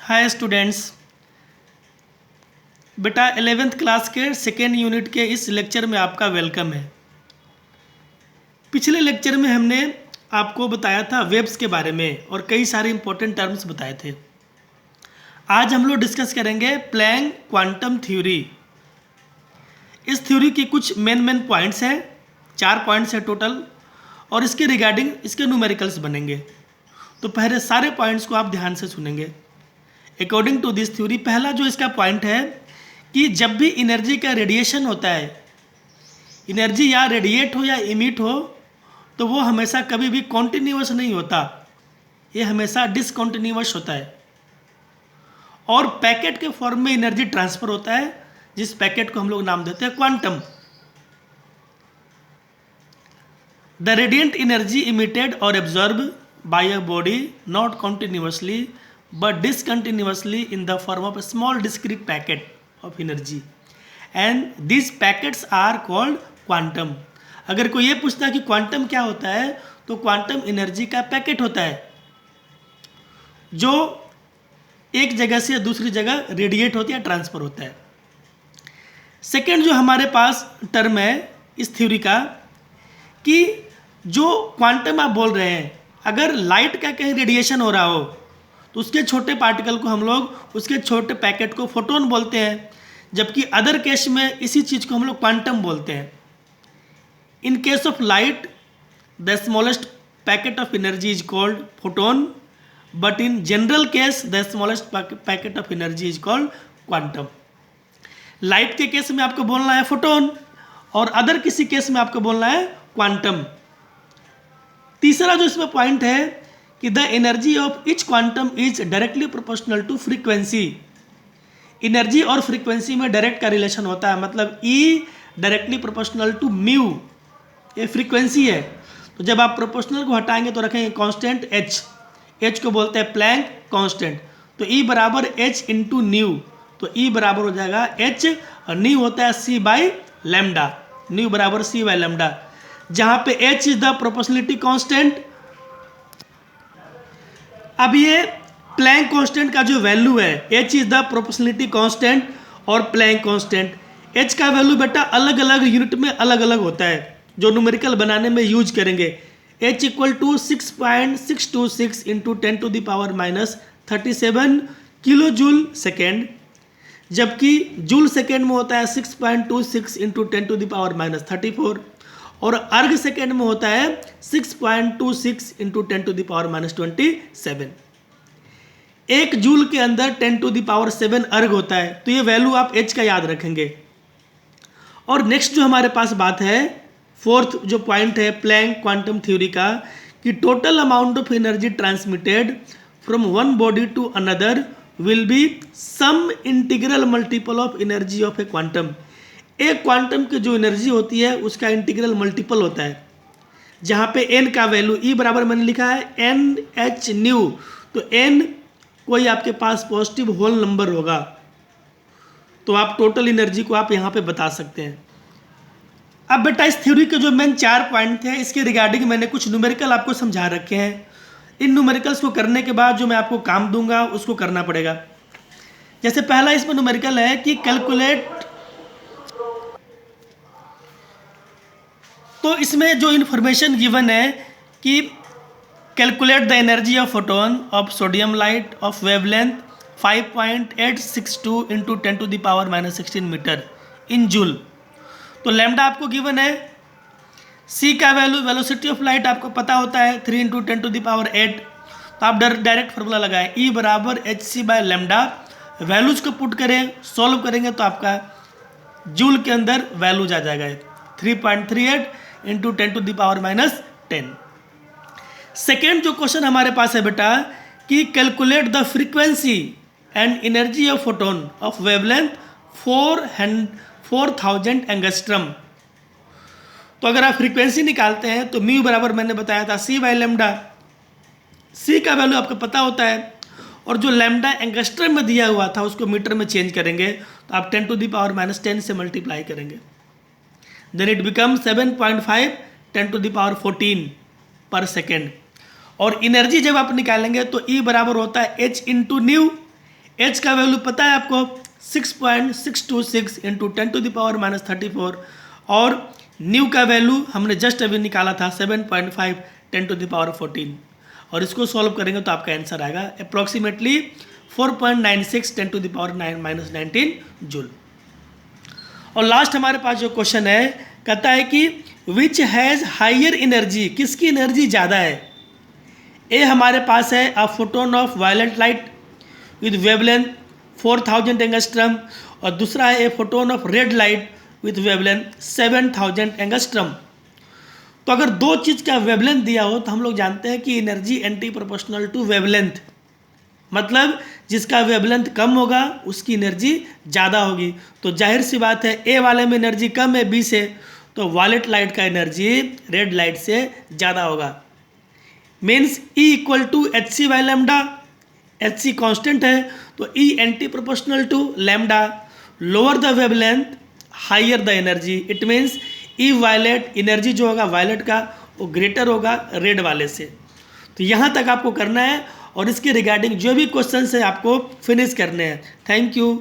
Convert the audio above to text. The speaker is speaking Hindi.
हाय स्टूडेंट्स, बेटा 11th क्लास के सेकेंड यूनिट के इस लेक्चर में आपका वेलकम है। पिछले लेक्चर में हमने आपको बताया था वेव्स के बारे में और कई सारे इंपॉर्टेंट टर्म्स बताए थे। आज हम लोग डिस्कस करेंगे प्लैंक क्वांटम थ्योरी। इस थ्योरी की कुछ मेन पॉइंट्स हैं, 4 पॉइंट्स हैं टोटल, और इसके रिगार्डिंग इसके न्यूमेरिकल्स बनेंगे। तो पहले सारे पॉइंट्स को आप ध्यान से सुनेंगे। अकॉर्डिंग टू दिस थ्योरी, पहला जो इसका पॉइंट है कि जब भी एनर्जी का रेडिएशन होता है, एनर्जी या रेडिएट हो या इमिट हो, तो वो हमेशा कभी भी कॉन्टिन्यूअस नहीं होता, ये हमेशा डिसकॉन्टिन्यूअस होता है। और पैकेट के फॉर्म में एनर्जी ट्रांसफर होता है, जिस पैकेट को हम लोग नाम देते हैं quantum. The radiant energy emitted और absorb by a body not continuously but discontinuously in the form of a small discrete packet of energy, and these packets are called quantum। अगर कोई ये पूछता है कि क्वांटम क्या होता है, तो क्वांटम एनर्जी का पैकेट होता है जो एक जगह से दूसरी जगह रेडिएट होती है, ट्रांसफर होता है। सेकेंड जो हमारे पास टर्म है इस थ्योरी का, कि जो क्वांटम आप बोल रहे हैं, अगर लाइट का कहीं रेडिएशन हो रहा हो तो उसके छोटे पार्टिकल को हम लोग, उसके छोटे पैकेट को फोटोन बोलते हैं, जबकि अदर केस में इसी चीज़ को हम लोग क्वांटम बोलते हैं। In case of light the smallest packet of energy is called photon, but in general case the smallest packet of energy is called quantum. Light के केस में आपको बोलना है फोटोन, और अदर किसी केस में आपको बोलना है क्वांटम। तीसरा जो इसमें पॉइंट है कि the energy of each quantum is directly proportional to frequency. Energy और फ्रीक्वेंसी में डायरेक्ट का रिलेशन होता है, मतलब E directly proportional to mu, ये फ्रीक्वेंसी है। तो जब आप प्रोपोर्शनल को हटाएंगे तो रखेंगे कांस्टेंट एच, एच को बोलते हैं प्लैंक कांस्टेंट। तो ई बराबर एच इंटू न्यू, तो ई बराबर हो जाएगा एच, और न्यू होता है सी बाई लैम्डा, न्यू बराबर सी बाई लैम्डा, जहाँ पे H is the proportionality constant. अब ये प्लैंक कांस्टेंट का जो वैल्यू है, h is the proportionality constant और प्लैंक कांस्टेंट। h का वैल्यू बेटा अलग अलग यूनिट में अलग अलग होता है, जो न्यूमेरिकल बनाने में यूज करेंगे। h equal to 6.626 into 10 to the power minus 37 kilo joule second, जबकि जूल सेकेंड में होता है 6.26 into 10 to the power minus 34, और अर्ग सेकेंड में होता है 6.26 into 10 to the power minus 27। एक जूल के अंदर 10 टू द पावर 7 अर्ग होता है, तो ये वैल्यू आप h का याद रखेंगे। और नेक्स्ट जो हमारे पास बात है, फोर्थ जो पॉइंट है प्लैंक क्वांटम थ्योरी का, कि total amount of energy transmitted from one body to another will be some integral multiple of energy of a quantum. एक क्वांटम की जो एनर्जी होती है उसका इंटीग्रल मल्टीपल होता है, जहाँ पे n का वैल्यू e बराबर मैंने लिखा है एन एच न्यू, तो n कोई आपके पास पॉजिटिव होल नंबर होगा, तो आप टोटल एनर्जी को आप यहाँ पे बता सकते हैं। अब बेटा इस थ्योरी के जो मेन 4 पॉइंट थे, इसके रिगार्डिंग मैंने कुछ न्यूमेरिकल आपको समझा रखे हैं। इन न्यूमेरिकल्स को करने के बाद जो मैं आपको काम दूंगा उसको करना पड़ेगा। जैसे पहला इसमें न्यूमेरिकल है कि कैलकुलेट, तो इसमें जो इन्फॉर्मेशन गिवन है कि calculate the energy of photon of sodium light of wavelength 5.862 into 10 to the power minus 16 metre in joule. तो लैम्डा आपको गिवन है, सी का वैल्यू, वेलोसिटी ऑफ लाइट आपको पता होता है 3 इंटू 10 टू द पावर 8, तो आप डायरेक्ट फार्मूला लगाएं, ई बराबर H C by lambda. Values को पुट करें, सॉल्व करेंगे तो आपका जूल के अंदर वैल्यूज आ जाएगा 3.38 into 10 to the power minus 10। Second जो क्वेश्चन हमारे पास है बेटा, कि calculate the frequency and energy of photon of wavelength 4000 angstrom. तो अगर आप फ्रीक्वेंसी निकालते हैं तो म्यू बराबर मैंने बताया था सी बाई लैम्डा, सी का वैल्यू आपको पता होता है, और जो लैम्डा एंगस्ट्रम में दिया हुआ था उसको मीटर में चेंज करेंगे, तो आप 10 टू द पावर माइनस 10 से मल्टीप्लाई करेंगे, then it become 7.5 10 to the power 14 पर सेकेंड। और एनर्जी जब आप निकालेंगे तो E बराबर होता है H इंटू न्यू, एच का वैल्यू पता है आपको 6.626 इंटू 10⁻⁻34 और न्यू का वैल्यू हमने जस्ट अभी निकाला था 7.5 10⁻14 और इसको सॉल्व करेंगे तो आपका आंसर आएगा अप्रॉक्सीमेटली 4.96 10⁻⁻19 जूल। और लास्ट हमारे पास जो क्वेश्चन है कहता है कि विच हैज़ हायर एनर्जी, किसकी एनर्जी ज़्यादा है। ए हमारे पास है a photon of violet light with wavelength 4000 angstrom और दूसरा है a photon of red light with wavelength 7000 angstrom. तो अगर दो चीज़ का वेवलेंथ दिया हो तो हम लोग जानते हैं कि energy anti proportional to wavelength, मतलब जिसका वेवलेंथ कम होगा उसकी एनर्जी ज़्यादा होगी। तो जाहिर सी बात है ए वाले में एनर्जी कम है बी से, तो वायलेट लाइट का एनर्जी रेड लाइट से ज़्यादा होगा। Means E equal to H C by lambda, H C constant है तो E anti proportional to lambda, lower the wavelength higher the energy, it means E violet energy जो होगा वायलेट का वो ग्रेटर होगा रेड वाले से। तो यहाँ तक आपको करना है और इसके रिगार्डिंग जो भी क्वेश्चन है आपको फिनिश करने हैं। Thank you.